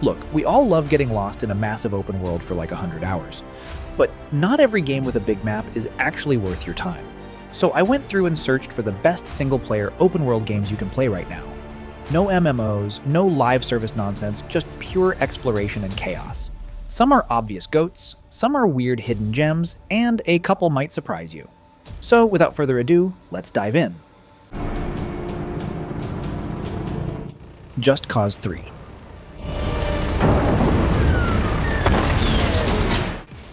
Look, we all love getting lost in a massive open world for like 100 hours. But not every game with a big map is actually worth your time. So I went through and searched for the best single-player open-world games you can play right now. No MMOs, no live service nonsense, just pure exploration and chaos. Some are obvious goats, some are weird hidden gems, and a couple might surprise you. So without further ado, let's dive in. Just Cause 3.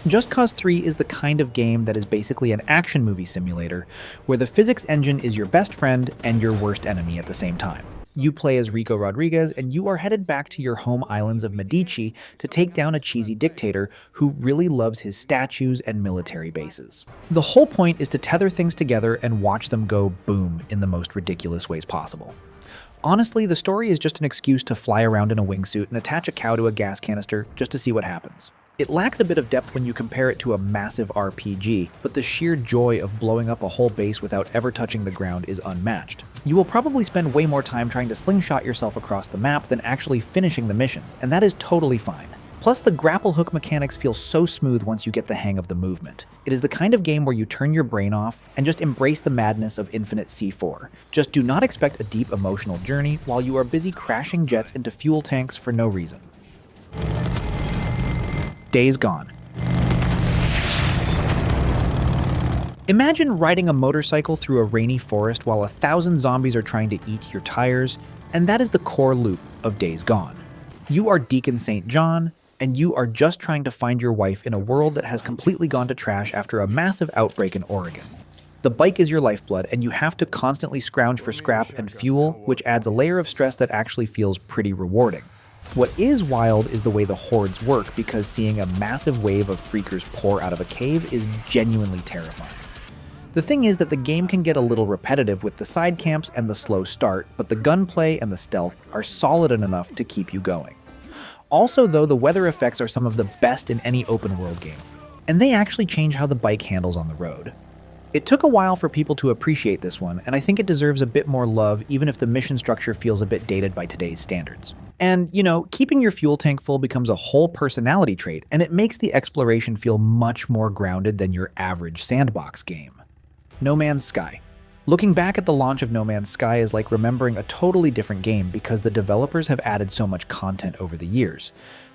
Just Cause 3 is the kind of game that is basically an action movie simulator, where the physics engine is your best friend and your worst enemy at the same time. You play as Rico Rodriguez, and you are headed back to your home islands of Medici to take down a cheesy dictator who really loves his statues and military bases. The whole point is to tether things together and watch them go boom in the most ridiculous ways possible. Honestly, the story is just an excuse to fly around in a wingsuit and attach a cow to a gas canister just to see what happens. It lacks a bit of depth when you compare it to a massive RPG, but the sheer joy of blowing up a whole base without ever touching the ground is unmatched. You will probably spend way more time trying to slingshot yourself across the map than actually finishing the missions, and that is totally fine. Plus, the grapple hook mechanics feel so smooth once you get the hang of the movement. It is the kind of game where you turn your brain off and just embrace the madness of infinite C4. Just do not expect a deep emotional journey while you are busy crashing jets into fuel tanks for no reason. Days Gone. Imagine riding a motorcycle through a rainy forest while 1,000 zombies are trying to eat your tires, and that is the core loop of Days Gone. You are Deacon St. John, and you are just trying to find your wife in a world that has completely gone to trash after a massive outbreak in Oregon. The bike is your lifeblood, and you have to constantly scrounge for scrap and fuel, which adds a layer of stress that actually feels pretty rewarding. What is wild is the way the hordes work, because seeing a massive wave of freakers pour out of a cave is genuinely terrifying. The thing is that the game can get a little repetitive with the side camps and the slow start, but the gunplay and the stealth are solid enough to keep you going. Also though, the weather effects are some of the best in any open world game, and they actually change how the bike handles on the road. It took a while for people to appreciate this one, and I think it deserves a bit more love even if the mission structure feels a bit dated by today's standards. And, keeping your fuel tank full becomes a whole personality trait, and it makes the exploration feel much more grounded than your average sandbox game. No Man's Sky. Looking back at the launch of No Man's Sky is like remembering a totally different game because the developers have added so much content over the years.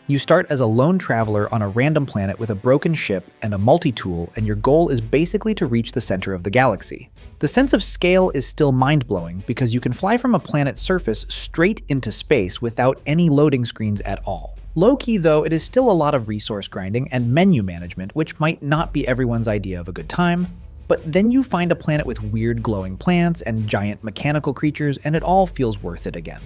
You start as a lone traveler on a random planet with a broken ship and a multi-tool, and your goal is basically to reach the center of the galaxy. The sense of scale is still mind-blowing because you can fly from a planet's surface straight into space without any loading screens at all. Low-key though, it is still a lot of resource grinding and menu management, which might not be everyone's idea of a good time. But then you find a planet with weird glowing plants and giant mechanical creatures, and it all feels worth it again.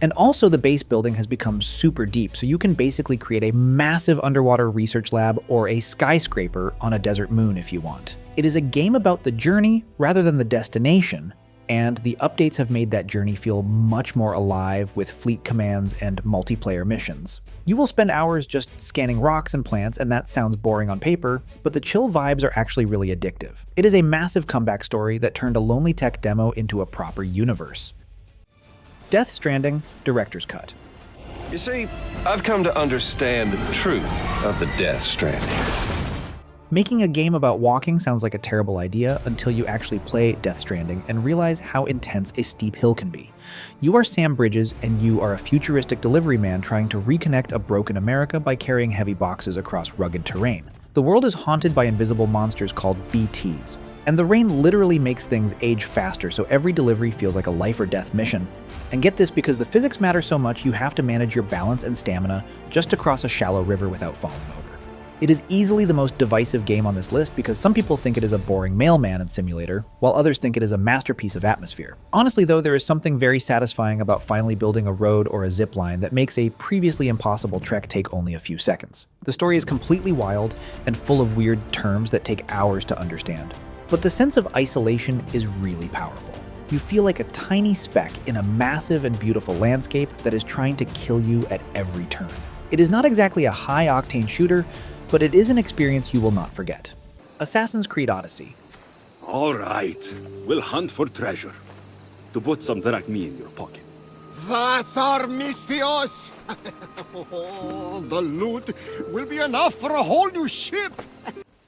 And also the base building has become super deep, so you can basically create a massive underwater research lab or a skyscraper on a desert moon if you want. It is a game about the journey rather than the destination, and the updates have made that journey feel much more alive with fleet commands and multiplayer missions. You will spend hours just scanning rocks and plants, and that sounds boring on paper, but the chill vibes are actually really addictive. It is a massive comeback story that turned a lonely tech demo into a proper universe. Death Stranding Director's Cut. You see, I've come to understand the truth of the Death Stranding. Making a game about walking sounds like a terrible idea until you actually play Death Stranding and realize how intense a steep hill can be. You are Sam Bridges, and you are a futuristic delivery man trying to reconnect a broken America by carrying heavy boxes across rugged terrain. The world is haunted by invisible monsters called BTs, and the rain literally makes things age faster, so every delivery feels like a life or death mission. And get this, because the physics matter so much, you have to manage your balance and stamina just to cross a shallow river without falling over. It is easily the most divisive game on this list because some people think it is a boring mailman and simulator, while others think it is a masterpiece of atmosphere. Honestly though, there is something very satisfying about finally building a road or a zip line that makes a previously impossible trek take only a few seconds. The story is completely wild and full of weird terms that take hours to understand. But the sense of isolation is really powerful. You feel like a tiny speck in a massive and beautiful landscape that is trying to kill you at every turn. It is not exactly a high-octane shooter, but it is an experience you will not forget. Assassin's Creed Odyssey. All right, we'll hunt for treasure. To put some drachmi in your pocket. That's our Mistios! Oh, the loot will be enough for a whole new ship!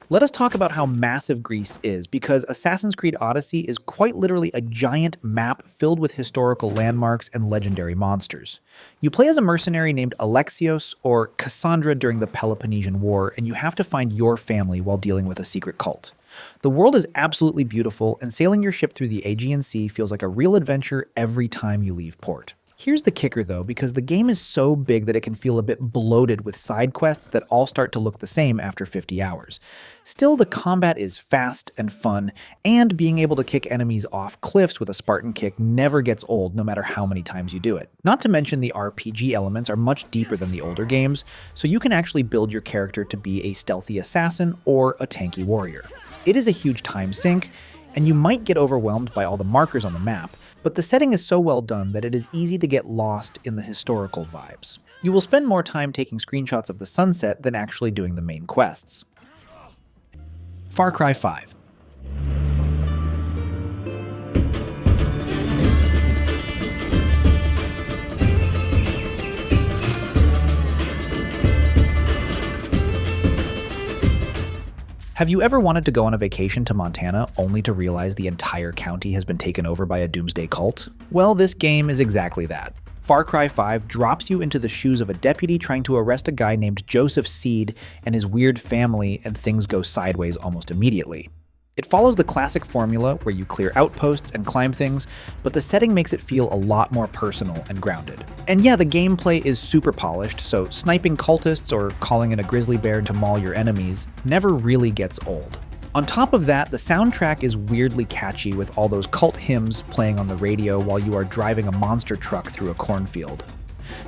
Let us talk about how massive Greece is, because Assassin's Creed Odyssey is quite literally a giant map filled with historical landmarks and legendary monsters. You play as a mercenary named Alexios, or Cassandra during the Peloponnesian War, and you have to find your family while dealing with a secret cult. The world is absolutely beautiful, and sailing your ship through the Aegean Sea feels like a real adventure every time you leave port. Here's the kicker though, because the game is so big that it can feel a bit bloated with side quests that all start to look the same after 50 hours. Still, the combat is fast and fun, and being able to kick enemies off cliffs with a Spartan kick never gets old no matter how many times you do it. Not to mention the RPG elements are much deeper than the older games, so you can actually build your character to be a stealthy assassin or a tanky warrior. It is a huge time sink, and you might get overwhelmed by all the markers on the map, but the setting is so well done that it is easy to get lost in the historical vibes. You will spend more time taking screenshots of the sunset than actually doing the main quests. Far Cry 5. Have you ever wanted to go on a vacation to Montana only to realize the entire county has been taken over by a doomsday cult? Well, this game is exactly that. Far Cry 5 drops you into the shoes of a deputy trying to arrest a guy named Joseph Seed and his weird family, and things go sideways almost immediately. It follows the classic formula where you clear outposts and climb things, but the setting makes it feel a lot more personal and grounded. And yeah, the gameplay is super polished, so sniping cultists or calling in a grizzly bear to maul your enemies never really gets old. On top of that, the soundtrack is weirdly catchy with all those cult hymns playing on the radio while you are driving a monster truck through a cornfield.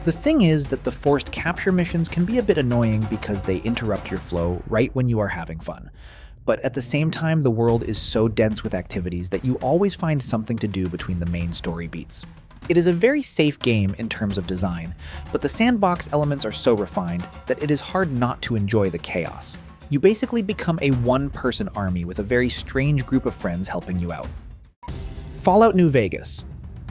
The thing is that the forced capture missions can be a bit annoying because they interrupt your flow right when you are having fun. But at the same time, the world is so dense with activities that you always find something to do between the main story beats. It is a very safe game in terms of design, but the sandbox elements are so refined that it is hard not to enjoy the chaos. You basically become a one-person army with a very strange group of friends helping you out. Fallout New Vegas.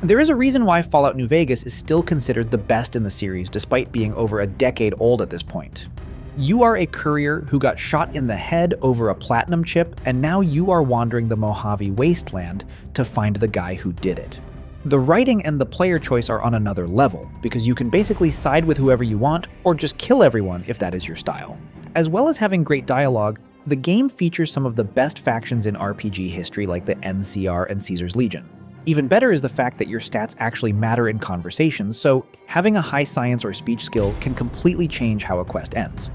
There is a reason why Fallout New Vegas is still considered the best in the series despite being over a decade old at this point. You are a courier who got shot in the head over a platinum chip, and now you are wandering the Mojave Wasteland to find the guy who did it. The writing and the player choice are on another level, because you can basically side with whoever you want, or just kill everyone if that is your style. As well as having great dialogue, the game features some of the best factions in RPG history like the NCR and Caesar's Legion. Even better is the fact that your stats actually matter in conversations, so having a high science or speech skill can completely change how a quest ends.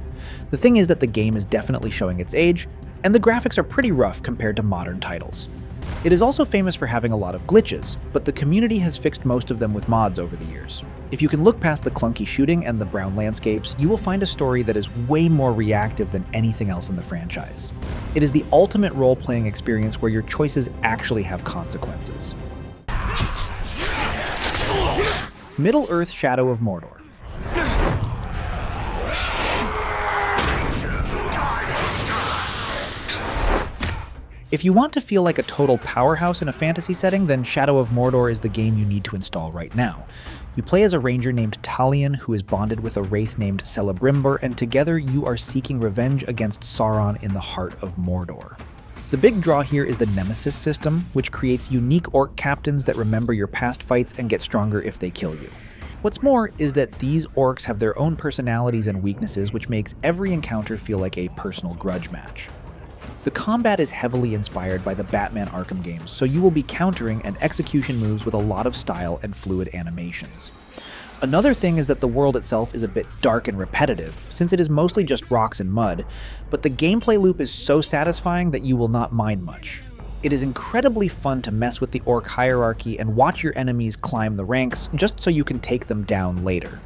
The thing is that the game is definitely showing its age, and the graphics are pretty rough compared to modern titles. It is also famous for having a lot of glitches, but the community has fixed most of them with mods over the years. If you can look past the clunky shooting and the brown landscapes, you will find a story that is way more reactive than anything else in the franchise. It is the ultimate role-playing experience where your choices actually have consequences. Middle-earth: Shadow of Mordor. If you want to feel like a total powerhouse in a fantasy setting, then Shadow of Mordor is the game you need to install right now. You play as a ranger named Talion who is bonded with a wraith named Celebrimbor, and together you are seeking revenge against Sauron in the heart of Mordor. The big draw here is the Nemesis system, which creates unique orc captains that remember your past fights and get stronger if they kill you. What's more is that these orcs have their own personalities and weaknesses, which makes every encounter feel like a personal grudge match. The combat is heavily inspired by the Batman Arkham games, so you will be countering and execution moves with a lot of style and fluid animations. Another thing is that the world itself is a bit dark and repetitive, since it is mostly just rocks and mud, but the gameplay loop is so satisfying that you will not mind much. It is incredibly fun to mess with the orc hierarchy and watch your enemies climb the ranks just so you can take them down later.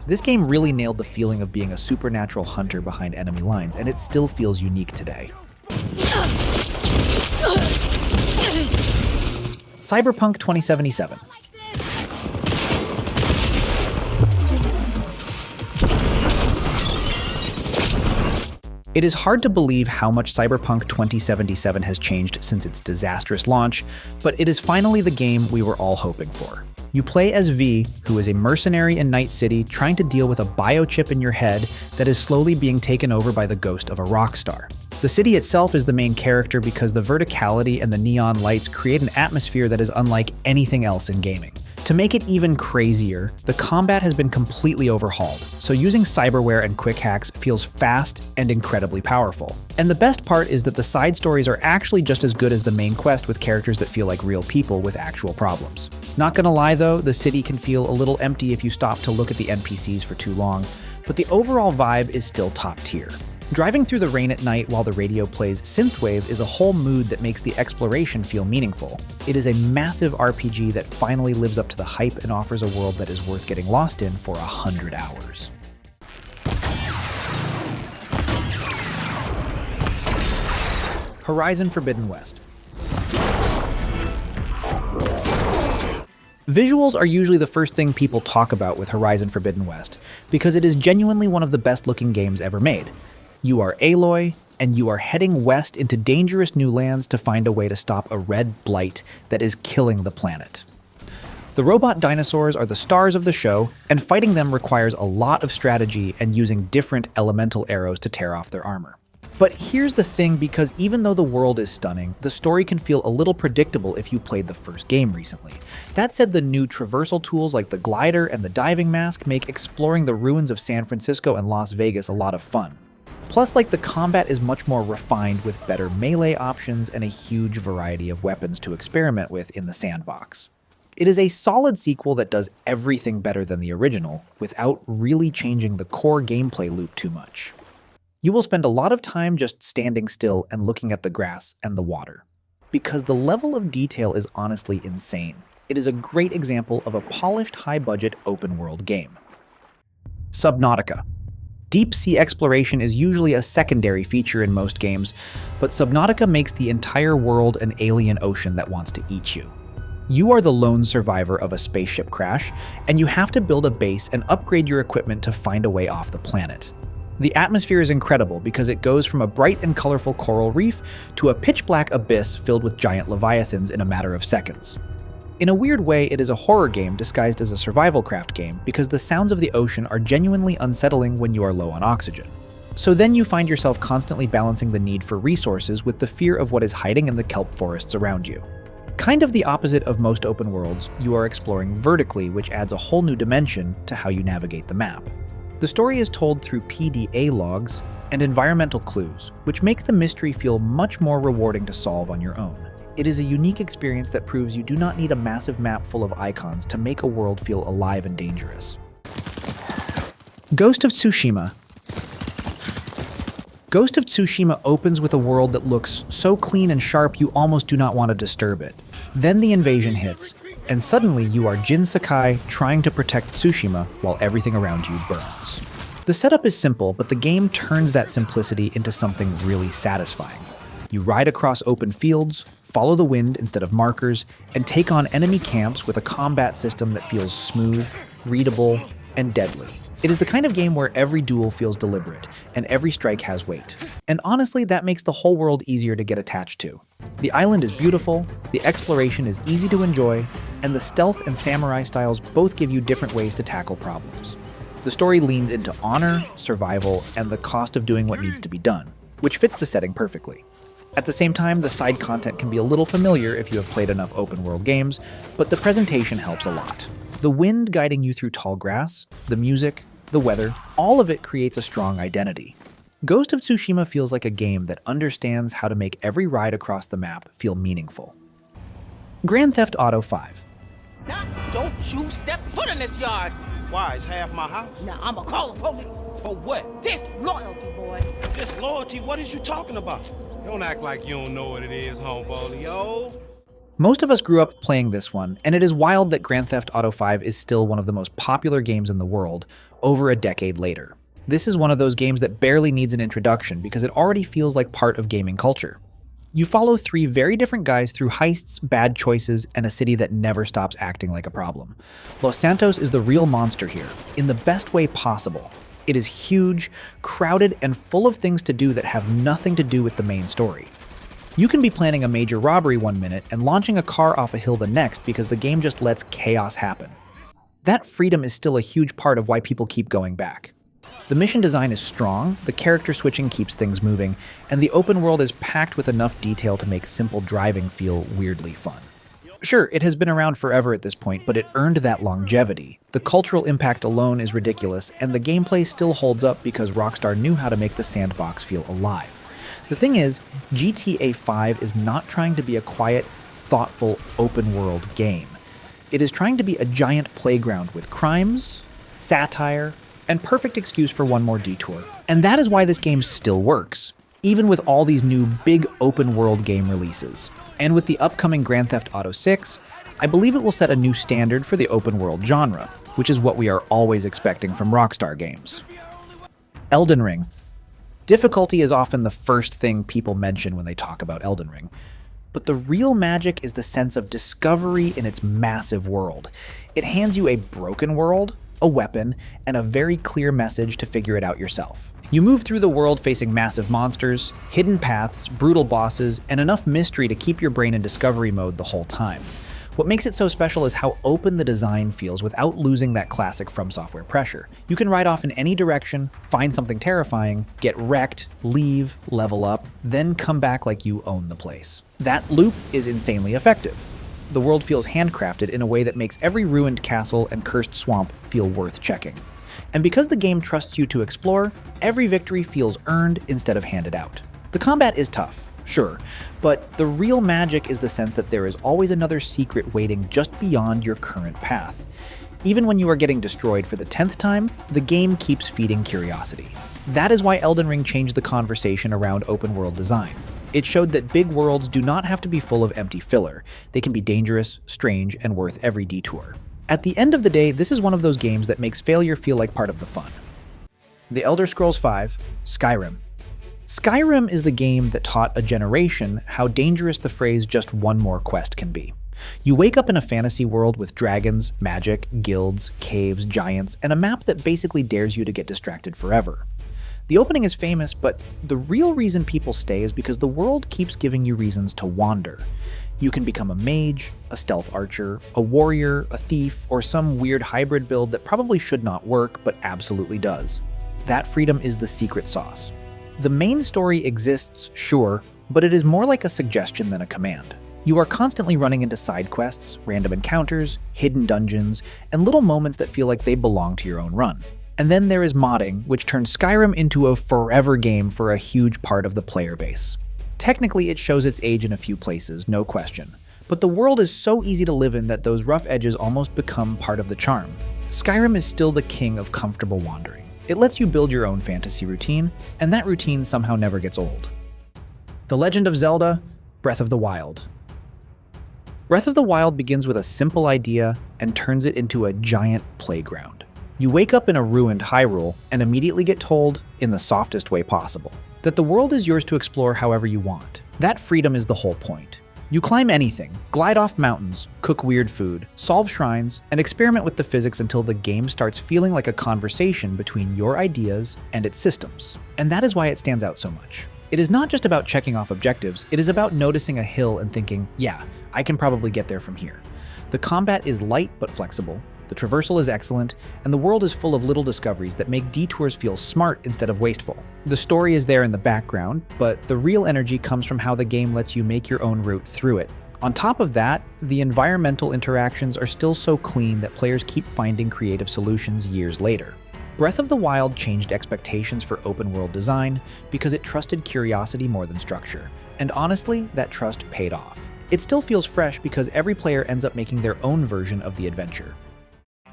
This game really nailed the feeling of being a supernatural hunter behind enemy lines, and it still feels unique today. Cyberpunk 2077. It is hard to believe how much Cyberpunk 2077 has changed since its disastrous launch, but it is finally the game we were all hoping for. You play as V, who is a mercenary in Night City trying to deal with a biochip in your head that is slowly being taken over by the ghost of a rock star. The city itself is the main character because the verticality and the neon lights create an atmosphere that is unlike anything else in gaming. To make it even crazier, the combat has been completely overhauled, so using cyberware and quick hacks feels fast and incredibly powerful. And the best part is that the side stories are actually just as good as the main quest with characters that feel like real people with actual problems. Not gonna lie though, the city can feel a little empty if you stop to look at the NPCs for too long, but the overall vibe is still top tier. Driving through the rain at night while the radio plays synthwave is a whole mood that makes the exploration feel meaningful. It is a massive RPG that finally lives up to the hype and offers a world that is worth getting lost in for 100 hours. Horizon Forbidden West. Visuals are usually the first thing people talk about with Horizon Forbidden West, because it is genuinely one of the best looking games ever made. You are Aloy, and you are heading west into dangerous new lands to find a way to stop a red blight that is killing the planet. The robot dinosaurs are the stars of the show, and fighting them requires a lot of strategy and using different elemental arrows to tear off their armor. But here's the thing, because even though the world is stunning, the story can feel a little predictable if you played the first game recently. That said, the new traversal tools like the glider and the diving mask make exploring the ruins of San Francisco and Las Vegas a lot of fun. Plus, the combat is much more refined with better melee options and a huge variety of weapons to experiment with in the sandbox. It is a solid sequel that does everything better than the original, without really changing the core gameplay loop too much. You will spend a lot of time just standing still and looking at the grass and the water, because the level of detail is honestly insane. It is a great example of a polished, high-budget, open-world game. Subnautica. Deep sea exploration is usually a secondary feature in most games, but Subnautica makes the entire world an alien ocean that wants to eat you. You are the lone survivor of a spaceship crash, and you have to build a base and upgrade your equipment to find a way off the planet. The atmosphere is incredible because it goes from a bright and colorful coral reef to a pitch-black abyss filled with giant leviathans in a matter of seconds. In a weird way, it is a horror game disguised as a survival craft game because the sounds of the ocean are genuinely unsettling when you are low on oxygen. So then you find yourself constantly balancing the need for resources with the fear of what is hiding in the kelp forests around you. Kind of the opposite of most open worlds, you are exploring vertically, which adds a whole new dimension to how you navigate the map. The story is told through PDA logs and environmental clues, which makes the mystery feel much more rewarding to solve on your own. It is a unique experience that proves you do not need a massive map full of icons to make a world feel alive and dangerous. Ghost of Tsushima. Ghost of Tsushima opens with a world that looks so clean and sharp you almost do not want to disturb it. Then the invasion hits, and suddenly you are Jin Sakai trying to protect Tsushima while everything around you burns. The setup is simple, but the game turns that simplicity into something really satisfying. You ride across open fields, follow the wind instead of markers, and take on enemy camps with a combat system that feels smooth, readable, and deadly. It is the kind of game where every duel feels deliberate, and every strike has weight. And honestly, that makes the whole world easier to get attached to. The island is beautiful, the exploration is easy to enjoy, and the stealth and samurai styles both give you different ways to tackle problems. The story leans into honor, survival, and the cost of doing what needs to be done, which fits the setting perfectly. At the same time, the side content can be a little familiar if you have played enough open-world games, but the presentation helps a lot. The wind guiding you through tall grass, the music, the weather, all of it creates a strong identity. Ghost of Tsushima feels like a game that understands how to make every ride across the map feel meaningful. Grand Theft Auto 5. Now, don't you step foot in this yard! Why? It's half my house. Now, I'ma call the police. For what? Disloyalty, boy. Disloyalty? What is you talking about? Don't act like you don't know what it is, homeboy, yo. Most of us grew up playing this one, and it is wild that Grand Theft Auto 5 is still one of the most popular games in the world, over a decade later. This is one of those games that barely needs an introduction because it already feels like part of gaming culture. You follow three very different guys through heists, bad choices, and a city that never stops acting like a problem. Los Santos is the real monster here, in the best way possible. It is huge, crowded, and full of things to do that have nothing to do with the main story. You can be planning a major robbery one minute and launching a car off a hill the next because the game just lets chaos happen. That freedom is still a huge part of why people keep going back. The mission design is strong, the character switching keeps things moving, and the open world is packed with enough detail to make simple driving feel weirdly fun. Sure, it has been around forever at this point, but it earned that longevity. The cultural impact alone is ridiculous, and the gameplay still holds up because Rockstar knew how to make the sandbox feel alive. The thing is, GTA 5 is not trying to be a quiet, thoughtful, open-world game. It is trying to be a giant playground with crimes, satire, and perfect excuse for one more detour. And that is why this game still works, even with all these new big open-world game releases. And with the upcoming Grand Theft Auto 6, I believe it will set a new standard for the open-world genre, which is what we are always expecting from Rockstar games. Elden Ring. Difficulty is often the first thing people mention when they talk about Elden Ring. But the real magic is the sense of discovery in its massive world. It hands you a broken world, a weapon, and a very clear message to figure it out yourself. You move through the world facing massive monsters, hidden paths, brutal bosses, and enough mystery to keep your brain in discovery mode the whole time. What makes it so special is how open the design feels without losing that classic From Software pressure. You can ride off in any direction, find something terrifying, get wrecked, leave, level up, then come back like you own the place. That loop is insanely effective. The world feels handcrafted in a way that makes every ruined castle and cursed swamp feel worth checking. And because the game trusts you to explore, every victory feels earned instead of handed out. The combat is tough, sure, but the real magic is the sense that there is always another secret waiting just beyond your current path. Even when you are getting destroyed for the 10th time, the game keeps feeding curiosity. That is why Elden Ring changed the conversation around open-world design. It showed that big worlds do not have to be full of empty filler. They can be dangerous, strange, and worth every detour. At the end of the day, this is one of those games that makes failure feel like part of the fun. The Elder Scrolls V, Skyrim. Skyrim is the game that taught a generation how dangerous the phrase "just one more quest" can be. You wake up in a fantasy world with dragons, magic, guilds, caves, giants, and a map that basically dares you to get distracted forever. The opening is famous, but the real reason people stay is because the world keeps giving you reasons to wander. You can become a mage, a stealth archer, a warrior, a thief, or some weird hybrid build that probably should not work, but absolutely does. That freedom is the secret sauce. The main story exists, sure, but it is more like a suggestion than a command. You are constantly running into side quests, random encounters, hidden dungeons, and little moments that feel like they belong to your own run. And then there is modding, which turns Skyrim into a forever game for a huge part of the player base. Technically, it shows its age in a few places, no question. But the world is so easy to live in that those rough edges almost become part of the charm. Skyrim is still the king of comfortable wandering. It lets you build your own fantasy routine, and that routine somehow never gets old. The Legend of Zelda, Breath of the Wild. Breath of the Wild begins with a simple idea and turns it into a giant playground. You wake up in a ruined Hyrule and immediately get told, in the softest way possible, that the world is yours to explore however you want. That freedom is the whole point. You climb anything, glide off mountains, cook weird food, solve shrines, and experiment with the physics until the game starts feeling like a conversation between your ideas and its systems. And that is why it stands out so much. It is not just about checking off objectives, it is about noticing a hill and thinking, yeah, I can probably get there from here. The combat is light but flexible, the traversal is excellent, and the world is full of little discoveries that make detours feel smart instead of wasteful. The story is there in the background, but the real energy comes from how the game lets you make your own route through it. On top of that, the environmental interactions are still so clean that players keep finding creative solutions years later. Breath of the Wild changed expectations for open-world design because it trusted curiosity more than structure. And honestly, that trust paid off. It still feels fresh because every player ends up making their own version of the adventure.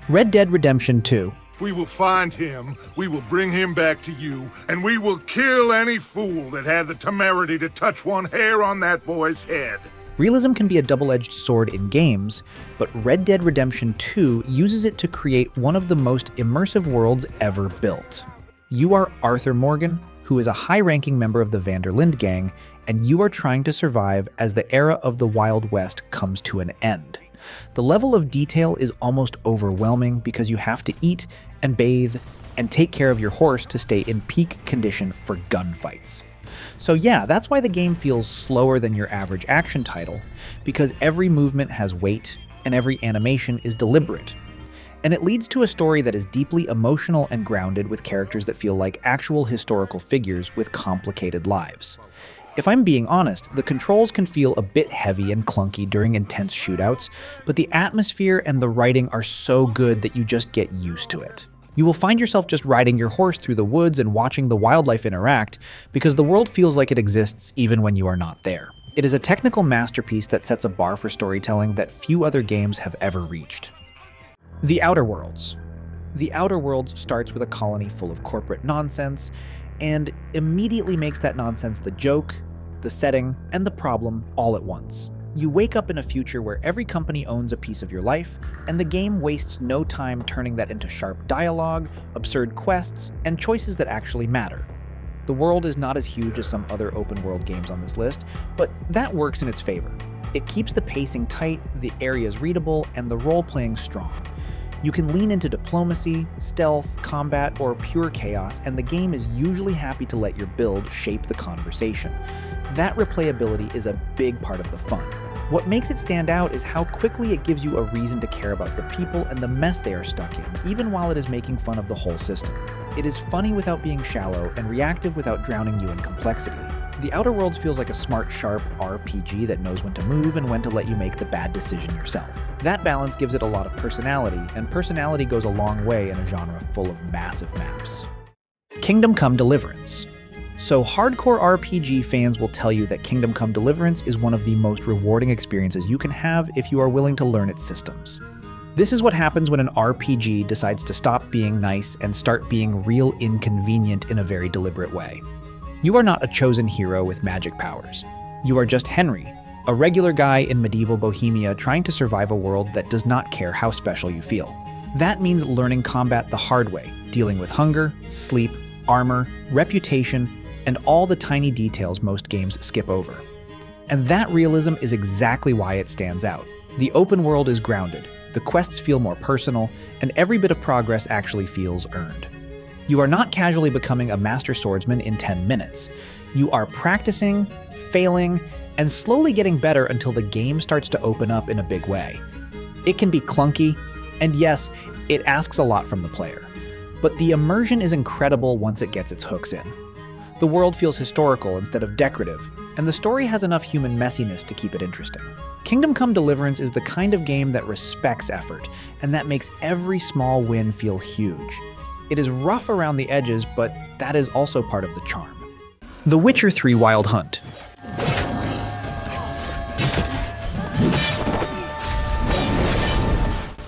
Red Dead Redemption 2. We will find him, we will bring him back to you, and we will kill any fool that had the temerity to touch one hair on that boy's head. Realism can be a double-edged sword in games, but Red Dead Redemption 2 uses it to create one of the most immersive worlds ever built. You are Arthur Morgan, who is a high-ranking member of the Van der Linde gang, and you are trying to survive as the era of the Wild West comes to an end. The level of detail is almost overwhelming because you have to eat and bathe and take care of your horse to stay in peak condition for gunfights. So yeah, that's why the game feels slower than your average action title, because every movement has weight and every animation is deliberate. And it leads to a story that is deeply emotional and grounded with characters that feel like actual historical figures with complicated lives. If I'm being honest, the controls can feel a bit heavy and clunky during intense shootouts, but the atmosphere and the writing are so good that you just get used to it. You will find yourself just riding your horse through the woods and watching the wildlife interact, because the world feels like it exists even when you are not there. It is a technical masterpiece that sets a bar for storytelling that few other games have ever reached. The Outer Worlds. The Outer Worlds starts with a colony full of corporate nonsense, and immediately makes that nonsense the joke, the setting, and the problem all at once. You wake up in a future where every company owns a piece of your life, and the game wastes no time turning that into sharp dialogue, absurd quests, and choices that actually matter. The world is not as huge as some other open-world games on this list, but that works in its favor. It keeps the pacing tight, the areas readable, and the role-playing strong. You can lean into diplomacy, stealth, combat, or pure chaos, and the game is usually happy to let your build shape the conversation. That replayability is a big part of the fun. What makes it stand out is how quickly it gives you a reason to care about the people and the mess they are stuck in, even while it is making fun of the whole system. It is funny without being shallow and reactive without drowning you in complexity. The Outer Worlds feels like a smart, sharp RPG that knows when to move and when to let you make the bad decision yourself. That balance gives it a lot of personality, and personality goes a long way in a genre full of massive maps. Kingdom Come: Deliverance. So hardcore RPG fans will tell you that Kingdom Come: Deliverance is one of the most rewarding experiences you can have if you are willing to learn its systems. This is what happens when an RPG decides to stop being nice and start being real inconvenient in a very deliberate way. You are not a chosen hero with magic powers. You are just Henry, a regular guy in medieval Bohemia trying to survive a world that does not care how special you feel. That means learning combat the hard way, dealing with hunger, sleep, armor, reputation, and all the tiny details most games skip over. And that realism is exactly why it stands out. The open world is grounded, the quests feel more personal, and every bit of progress actually feels earned. You are not casually becoming a master swordsman in 10 minutes. You are practicing, failing, and slowly getting better until the game starts to open up in a big way. It can be clunky, and yes, it asks a lot from the player. But the immersion is incredible once it gets its hooks in. The world feels historical instead of decorative, and the story has enough human messiness to keep it interesting. Kingdom Come: Deliverance is the kind of game that respects effort, and that makes every small win feel huge. It is rough around the edges, but that is also part of the charm. The Witcher 3: Wild Hunt.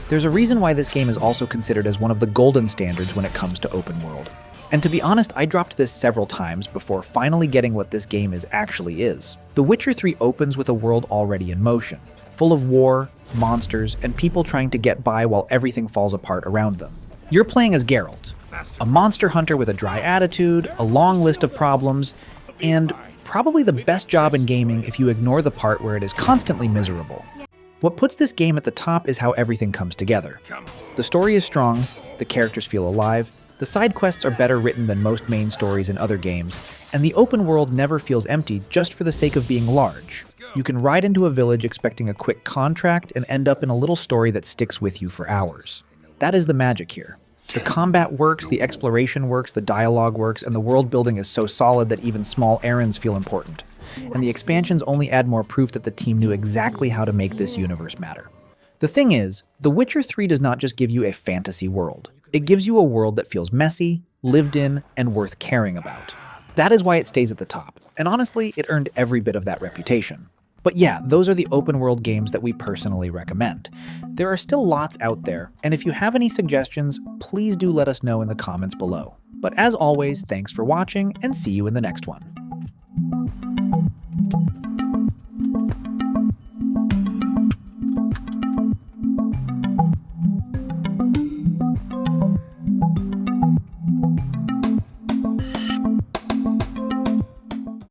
There's a reason why this game is also considered as one of the golden standards when it comes to open world. And to be honest, I dropped this several times before finally getting what this game actually is. The Witcher 3 opens with a world already in motion, full of war, monsters, and people trying to get by while everything falls apart around them. You're playing as Geralt, a monster hunter with a dry attitude, a long list of problems, and probably the best job in gaming if you ignore the part where it is constantly miserable. What puts this game at the top is how everything comes together. The story is strong, the characters feel alive, the side quests are better written than most main stories in other games, and the open world never feels empty just for the sake of being large. You can ride into a village expecting a quick contract and end up in a little story that sticks with you for hours. That is the magic here. The combat works, the exploration works, the dialogue works, and the world building is so solid that even small errands feel important. And the expansions only add more proof that the team knew exactly how to make this universe matter. The thing is, The Witcher 3 does not just give you a fantasy world. It gives you a world that feels messy, lived in, and worth caring about. That is why it stays at the top, and honestly, it earned every bit of that reputation. But yeah, those are the open world games that we personally recommend. There are still lots out there, and if you have any suggestions, please do let us know in the comments below. But as always, thanks for watching, and see you in the next one.